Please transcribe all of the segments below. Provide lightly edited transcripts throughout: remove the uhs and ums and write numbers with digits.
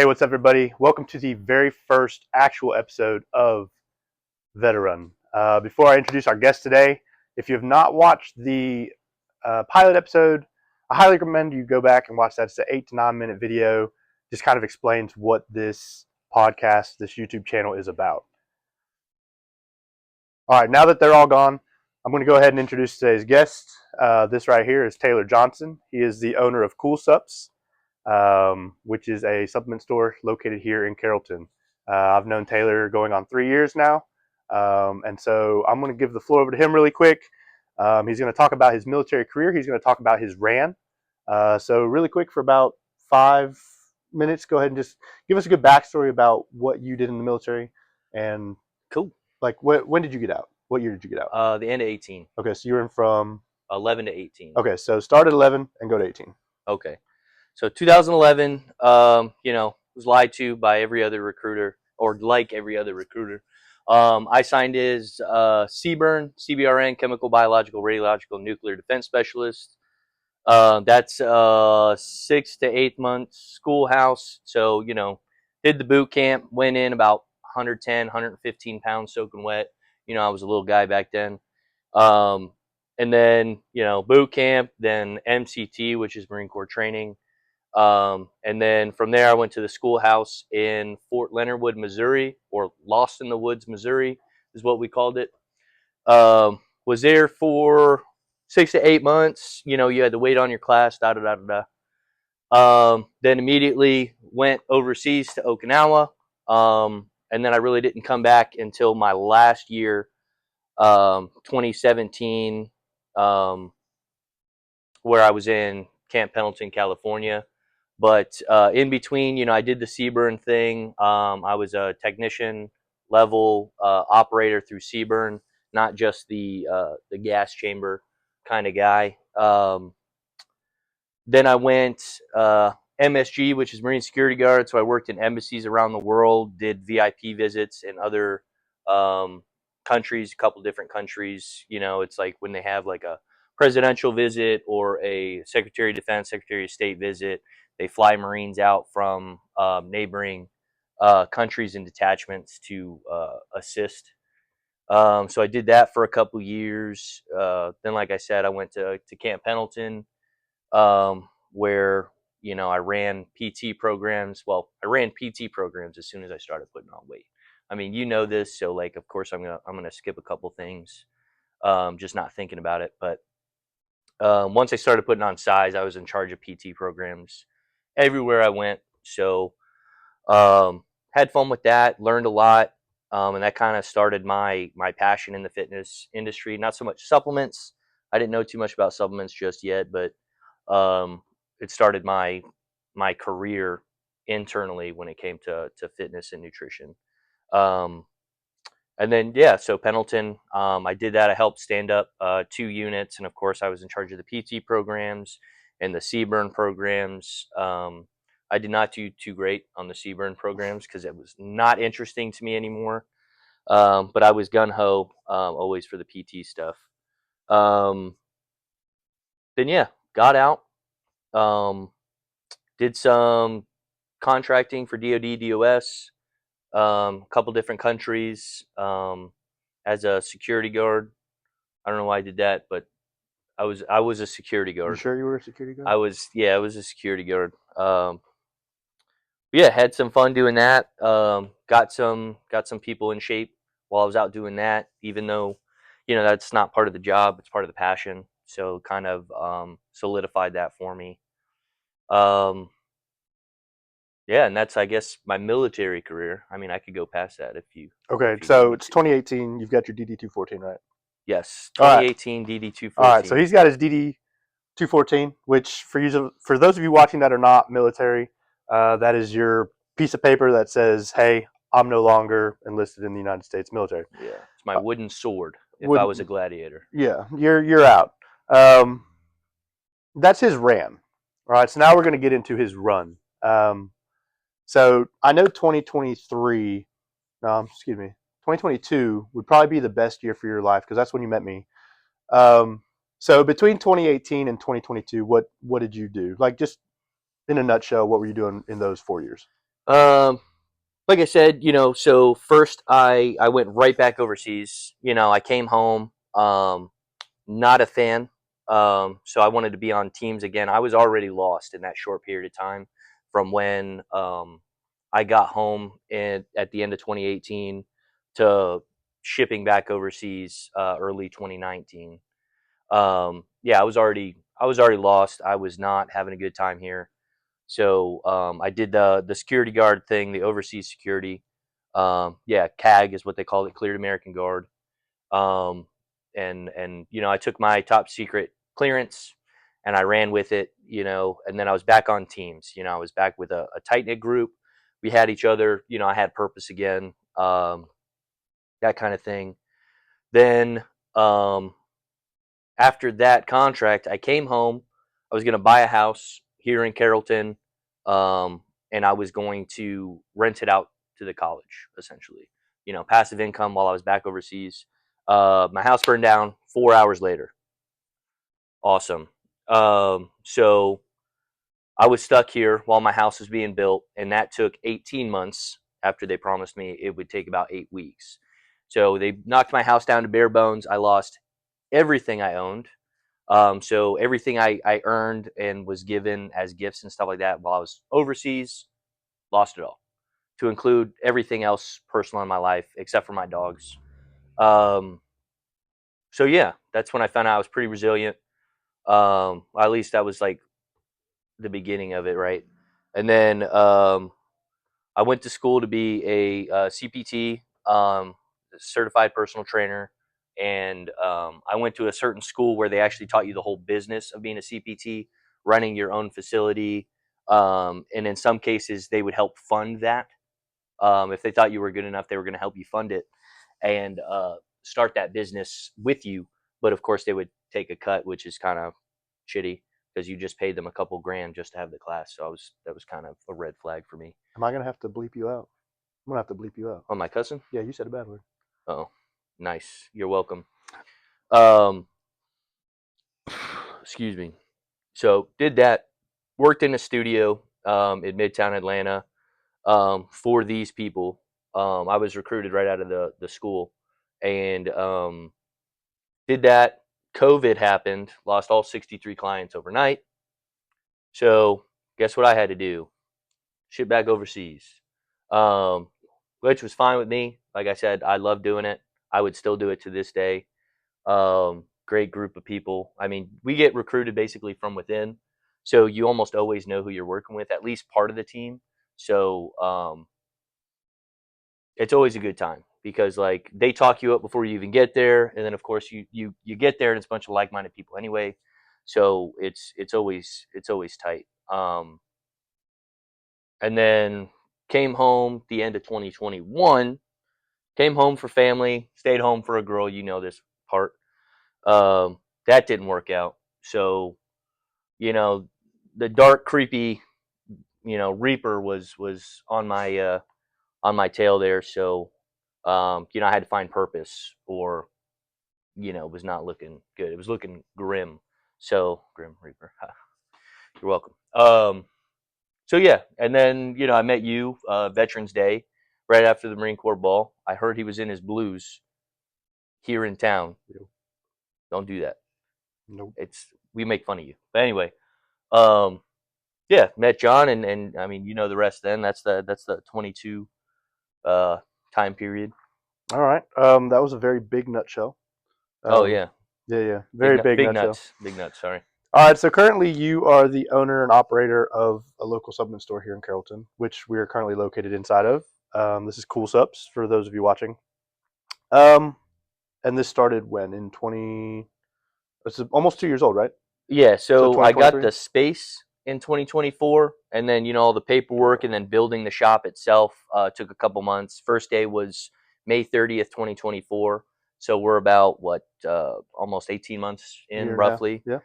Hey, what's up, everybody? Welcome to the very first actual episode of Veteran. Before I introduce our guest today, if you have not watched the pilot episode, I highly recommend you go back and watch that. It's an 8 to 9 minute video. Just kind of explains what this podcast, this YouTube channel is about. All right, now that they're all gone, I'm going to go ahead and introduce today's guest. This right here is Taylor Johnson. He is the owner of CoolSupps, which is a supplement store located here in Carrollton. I've known Taylor going on 3 years now, and so I'm going to give the floor over to him really quick. He's going to talk about his military career. He's going to talk about his RAN. So really quick, for about 5 minutes, go ahead and just give us a good backstory about what you did in the military and Cool. like when did you get out? What year did you get out? The end of 18, Okay, so you were in from 11 to 18. okay, so start at 11 and go to 18. Okay. So 2011, was lied to by every other recruiter, or like every other recruiter. I signed as CBRN, Chemical, Biological, Radiological, Nuclear Defense Specialist. That's 6 to 8 months schoolhouse. So, did the boot camp, went in about 110, 115 pounds soaking wet. I was a little guy back then. And then, boot camp, then MCT, which is Marine Corps training. And then from there, I went to the schoolhouse in Fort Leonard Wood, Missouri, or Lost in the Woods, Missouri, is what we called it. Was there for 6 to 8 months. You had to wait on your class, da da da da da. Then immediately went overseas to Okinawa. And then I really didn't come back until my last year, 2017, where I was in Camp Pendleton, California. But in between, I did the CBRN thing. I was a technician level operator through CBRN, not just the gas chamber kind of guy. Then I went MSG, which is Marine Security Guard. So I worked in embassies around the world, did VIP visits in other countries, a couple different countries. It's like when they have like a presidential visit or a Secretary of Defense, Secretary of State visit, they fly Marines out from neighboring countries and detachments to assist. So I did that for a couple years. Then, like I said, I went to Camp Pendleton, where I ran PT programs. Well, I ran PT programs as soon as I started putting on weight. I mean, this, so like, of course, I'm gonna skip a couple things, just not thinking about it. But once I started putting on size, I was in charge of PT programs everywhere I went. So had fun with that, learned a lot, and that kind of started my passion in the fitness industry. Not so much supplements. I didn't know too much about supplements just yet, but it started my career internally when it came to fitness and nutrition. And then, so Pendleton, I did that. I helped stand up 2 units, and of course, I was in charge of the PT programs and the CBRN programs. I did not do too great on the CBRN programs because it was not interesting to me anymore. But I was gun ho always for the PT stuff. Then got out. Did some contracting for DoD, DOS, a couple different countries, as a security guard. I don't know why I did that, but I was a security guard. You sure you were a security guard? I was a security guard. Had some fun doing that. Got some people in shape while I was out doing that, even though that's not part of the job, it's part of the passion. So kind of solidified that for me. And that's, I guess, my military career. I mean, I could go past that if you. Okay, if you so need it's to. 2018. You've got your DD-214, right? Yes, All right. 2018 DD-214. All right, so he's got his DD-214, which for those of you watching that are not military, that is your piece of paper that says, "Hey, I'm no longer enlisted in the United States military." Yeah, it's my wooden sword. If I was a gladiator. Yeah, you're out. That's his RAN. All right, so now we're going to get into his run. So I know 2023. No, excuse me. 2022 would probably be the best year for your life because that's when you met me. So between 2018 and 2022, what did you do? Like, just in a nutshell, what were you doing in those 4 years? Um, like I said, so first I went right back overseas. I came home. Not a fan. So I wanted to be on teams again. I was already lost in that short period of time from when I got home at the end of 2018 to shipping back overseas early 2019. Yeah, I was already lost. I was not having a good time here. So I did the security guard thing, the overseas security. Yeah, CAG is what they call it, Cleared American Guard. Um, and I took my top secret clearance and I ran with it. And then I was back on teams. I was back with a tight knit group. We had each other. I had purpose again. That kind of thing. Then um, after that contract, I came home. I was going to buy a house here in Carrollton, and I was going to rent it out to the college, essentially. Passive income while I was back overseas. My house burned down 4 hours later. Awesome. So I was stuck here while my house was being built, and that took 18 months after they promised me it would take about 8 weeks. So they knocked my house down to bare bones. I lost everything I owned. So everything I earned and was given as gifts and stuff like that while I was overseas, lost it all, to include everything else personal in my life except for my dogs. Um, so yeah, that's when I found out I was pretty resilient. At least that was like the beginning of it, right? And then I went to school to be a CPT, certified personal trainer, and I went to a certain school where they actually taught you the whole business of being a CPT, running your own facility, and in some cases they would help fund that. If they thought you were good enough, they were going to help you fund it and start that business with you. But of course, they would take a cut, which is kind of shitty because you just paid them a couple grand just to have the class. So that was kind of a red flag for me. Am I gonna have to bleep you out? I'm gonna have to bleep you out. Oh, my cousin? Yeah, you said a bad word. Oh, nice. You're welcome. Um, excuse me. So did that. Worked in a studio in Midtown Atlanta for these people. I was recruited right out of the school, and did that. COVID happened. Lost all 63 clients overnight. So guess what I had to do? Ship back overseas, um, which was fine with me. Like I said, I love doing it. I would still do it to this day. Great group of people. I mean, we get recruited basically from within, so you almost always know who you're working with, at least part of the team. So it's always a good time because like they talk you up before you even get there, and then of course you get there and it's a bunch of like-minded people anyway. So it's always tight. And then came home the end of 2021. Came home for family, stayed home for a girl. You know this part. That didn't work out. So you know, the dark, creepy, Reaper was on my tail there. So I had to find purpose, or it was not looking good. It was looking grim. So Grim Reaper, you're welcome. So yeah, and then I met you Veterans Day, right after the Marine Corps ball. I heard he was in his blues here in town. Nope. Don't do that. Nope. It's We make fun of you. But anyway, um, yeah, met John, and I mean the rest. Then that's the 22 uh, time period. All right. That was a very big nutshell. Oh Um, yeah, yeah, yeah, very big big nutshell. nuts, big nuts. Sorry. All right. So currently, you are the owner and operator of a local supplement store here in Carrollton, which we are currently located inside of. This is CoolSupps for those of you watching. Um, and this started when in 20. It's almost 2 years old, right? Yeah, So so I got 2023. the space in 2024, and then all the paperwork, and then building the shop itself took a couple months. First day was May 30th, 2024. So we're about what almost 18 months in, Year and a half. roughly. Yeah.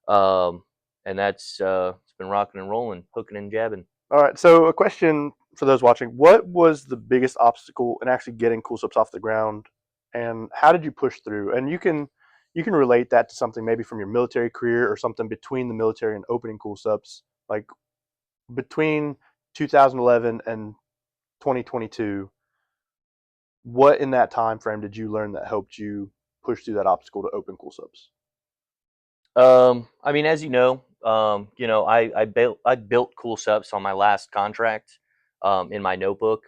Um, and that's it's been rocking and rolling, hooking and jabbing. All right. So a question for those watching: what was the biggest obstacle in actually getting CoolSupps off the ground, and how did you push through? And you can relate that to something maybe from your military career or something between the military and opening CoolSupps, like between 2011 and 2022, what in that time frame did you learn that helped you push through that obstacle to open CoolSupps? I mean, as I built CoolSupps on my last contract, in my notebook.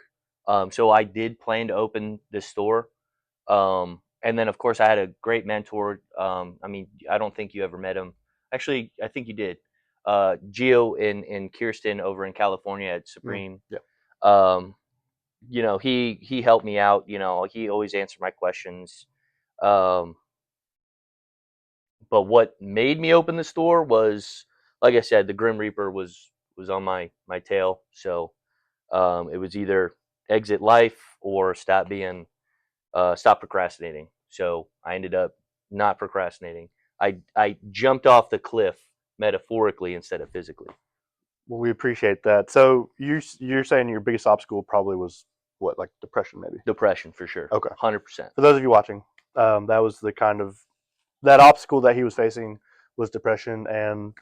So I did plan to open this store. And then of course I had a great mentor. I mean, I don't think you ever met him. Actually, I think you did. Gio and Kirsten over in California at Supreme. Yeah. Um, he helped me out. He always answered my questions. Um, but what made me open the store was, like I said, the Grim Reaper was on my tail. So it was either exit life or stop procrastinating. So I ended up not procrastinating. I jumped off the cliff metaphorically instead of physically. Well, we appreciate that. So you're saying your biggest obstacle probably was what, like depression, maybe? Depression for sure. Okay. 100%. For those of you watching, that was the kind of that obstacle that he was facing was depression, and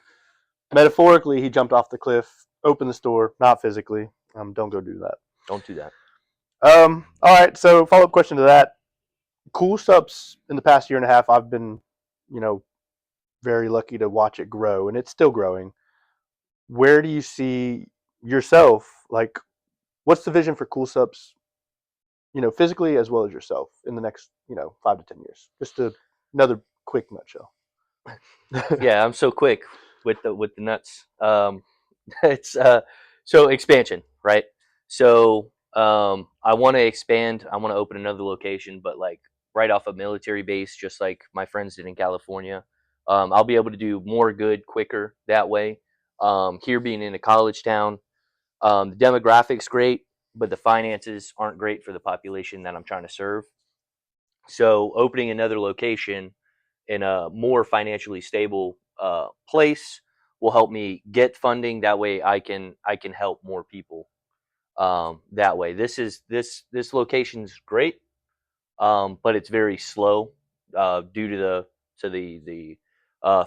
metaphorically, he jumped off the cliff, opened the store, not physically. Don't go do that. Don't do that. All right. So follow up question to that. CoolSupps in the past year and a half, I've been, you know, very lucky to watch it grow, and it's still growing. Where do you see yourself? Like, what's the vision for CoolSupps? Physically as well as yourself in the next, 5 to 10 years. Another quick nutshell. Yeah, I'm so quick with the nuts. It's so expansion, right? So I want to expand. I want to open another location, but like right off a military base, just like my friends did in California. I'll be able to do more good quicker that way. Here being in a college town, the demographics great, but the finances aren't great for the population that I'm trying to serve. So opening another location in a more financially stable place will help me get funding. That way, I can help more people. That way, this location's great, but it's very slow due to the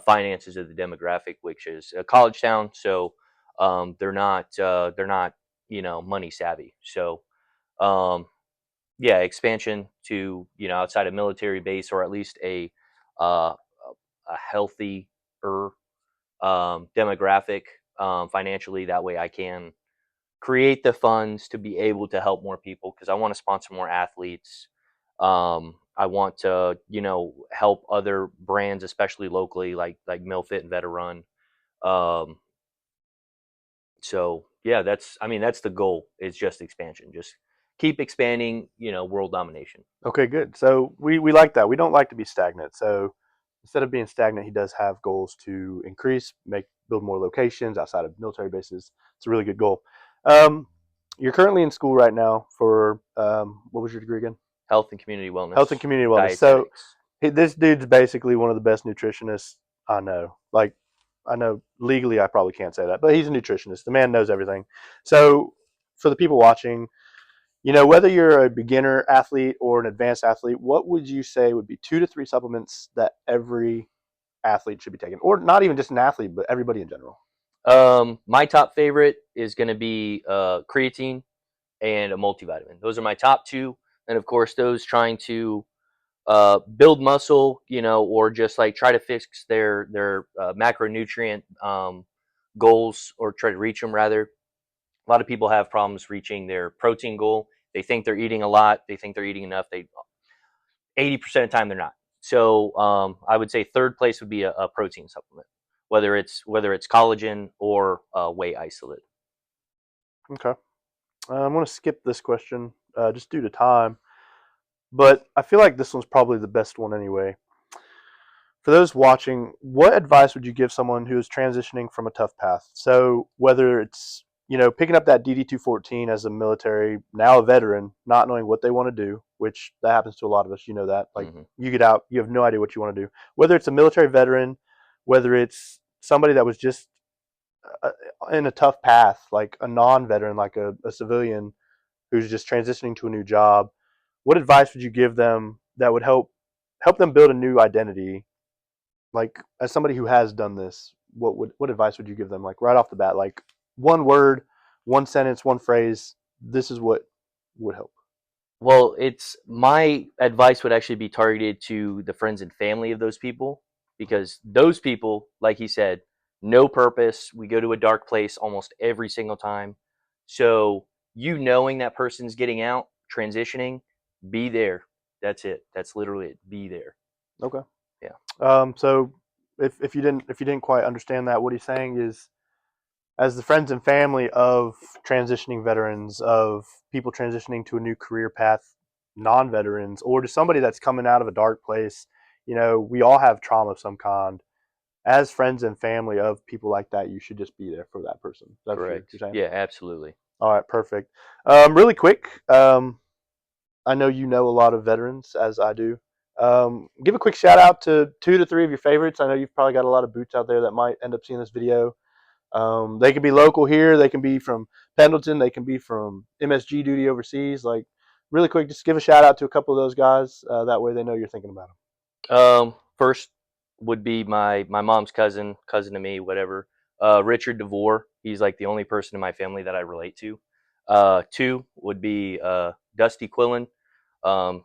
finances of the demographic, which is a college town. So they're not money savvy. So um, yeah, expansion to outside a military base, or at least uh, a healthier demographic financially. That way, I can create the funds to be able to help more people because I want to sponsor more athletes. I want to help other brands, especially locally, like MilFit and Veterun. Um, so yeah, that's the goal. It's just expansion. Just keep expanding. World domination. Okay, good. So we like that. We don't like to be stagnant. So instead of being stagnant, he does have goals to increase, build more locations outside of military bases. It's a really good goal. Um, you're currently in school right now for what was your degree again? Health and community wellness. Health and community wellness. So Dietetics. this dude's basically one of the best nutritionists I know. Like, I know legally I probably can't say that, but he's a nutritionist. The man knows everything. So for the people watching, whether you're a beginner athlete or an advanced athlete, what would you say would be 2 to 3 supplements that every athlete should be taking, or not even just an athlete, but everybody in general? My top favorite is going to be creatine and a multivitamin. Those are my top two, and of course, those trying to build muscle, or just like try to fix their macronutrient goals, or try to reach them rather. A lot of people have problems reaching their protein goal. They think they're eating a lot. They think they're eating enough. They 80% of the time they're not. So I would say third place would be a protein supplement, whether it's collagen or whey isolate. Okay. I'm going to skip this question just due to time, but I feel like this one's probably the best one anyway. For those watching, what advice would you give someone who is transitioning from a tough path? So whether it's picking up that DD-214 as a military, now a veteran, not knowing what they want to do, which that happens to a lot of us. That like you get out, you have no idea what you want to do. Whether it's a military veteran, whether it's somebody that was just uh, in a tough path, like a non-veteran, like a civilian who's just transitioning to a new job, what advice would you give them that would help them build a new identity? Like, as somebody who has done this, what advice would you give them? Like right off the bat, like one word one sentence, one phrase. This is what would help. Well, it's my advice would actually be targeted to the friends and family of those people, because those people, like he said, no purpose. We go to a dark place almost every single time. So you knowing that person's getting out, transitioning, be there. That's it. That's literally it. Be there. Okay. Yeah. So if you didn't quite understand that, what he's saying is, as the friends and family of transitioning veterans, of people transitioning to a new career path, non-veterans, or to somebody that's coming out of a dark place, we all have trauma of some kind. As friends and family of people like that, you should just be there for that person. That's what Correct. you're saying? Yeah, absolutely. All right, perfect. Really quick, I know you know a lot of veterans, as I do. Give a quick shout out to 2 to 3 of your favorites. I know you've probably got a lot of boots out there that might end up seeing this video. They can be local here. They can be from Pendleton. They can be from MSG duty overseas. Like, really quick, just give a shout out to a couple of those guys. That way they know you're thinking about them. First would be my mom's cousin to me, whatever. Richard DeVore. He's like the only person in my family that I relate to. Two would be Dusty Quillen.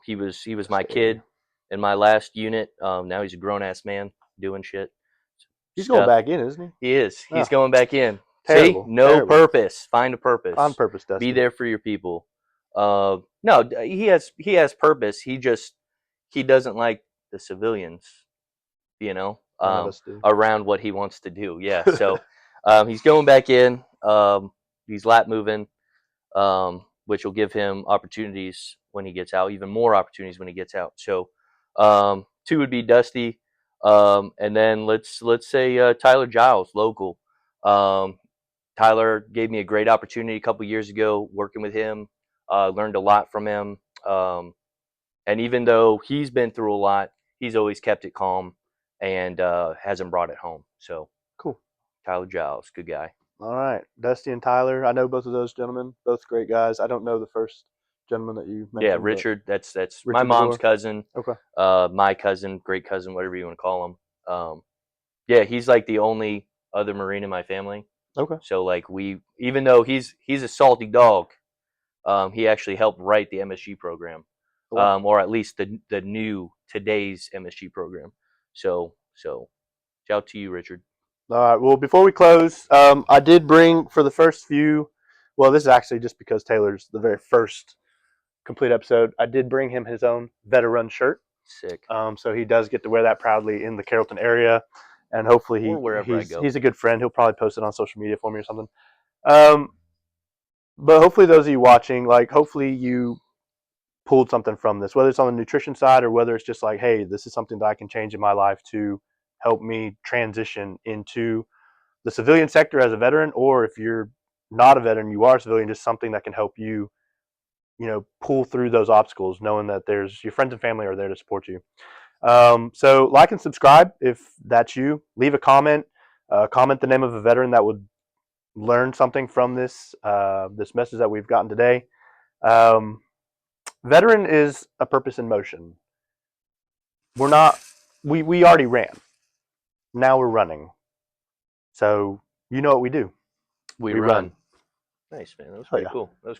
He was my kid in my last unit. Now he's a grown ass man doing shit He's going stuff. back in, isn't he? He is. He's Oh, going back in. terrible. See, no Terrible. purpose. Find a purpose. On purpose, Dusty. Be there for your people. No, he has purpose. He doesn't like the civilians, around what he wants to do. Yeah. So he's going back in. He's lap moving, which will give him opportunities when he gets out, even more opportunities when he gets out. So two would be Dusty, and then let's say Tyler Giles, local. Tyler gave me a great opportunity a couple years ago working with him. Learned a lot from him, and even though he's been through a lot, he's always kept it calm and hasn't brought it home. So Cool. Tyler Giles, good guy. All right, Dusty and Tyler. I know both of those gentlemen, both great guys. I don't know the first gentleman that you mentioned. Yeah, Richard. That's my Richard mom's DeVore. cousin. Okay. My cousin, great cousin, whatever you want to call him. Yeah, he's like the only other Marine in my family. Okay. So like even though he's a salty dog, he actually helped write the MSG program, Wow. or at least the new today's MSG program. So shout out to you, Richard. All right. Well, before we close, I did bring for the first few. Well, this is actually just because Taylor's the very first complete episode. I did bring him his own veteran shirt. Sick. So he does get to wear that proudly in the Carrollton area, and hopefully Or wherever I go. he's a good friend. He'll probably post it on social media for me or something. But hopefully those of you watching, like, hopefully you pulled something from this, whether it's on the nutrition side or whether it's just like, hey, this is something that I can change in my life to help me transition into the civilian sector as a veteran, or if you're not a veteran, you are a civilian, just something that can help you, pull through those obstacles, knowing that there's your friends and family are there to support you. So like and subscribe if that's you. Leave a comment. Comment the name of a veteran that would learn something from this message that we've gotten today. Veteran is a purpose in motion. We're not. We already ran. Now we're running. So you know what we do. We run. Nice, man. That was Oh, pretty yeah. cool. That was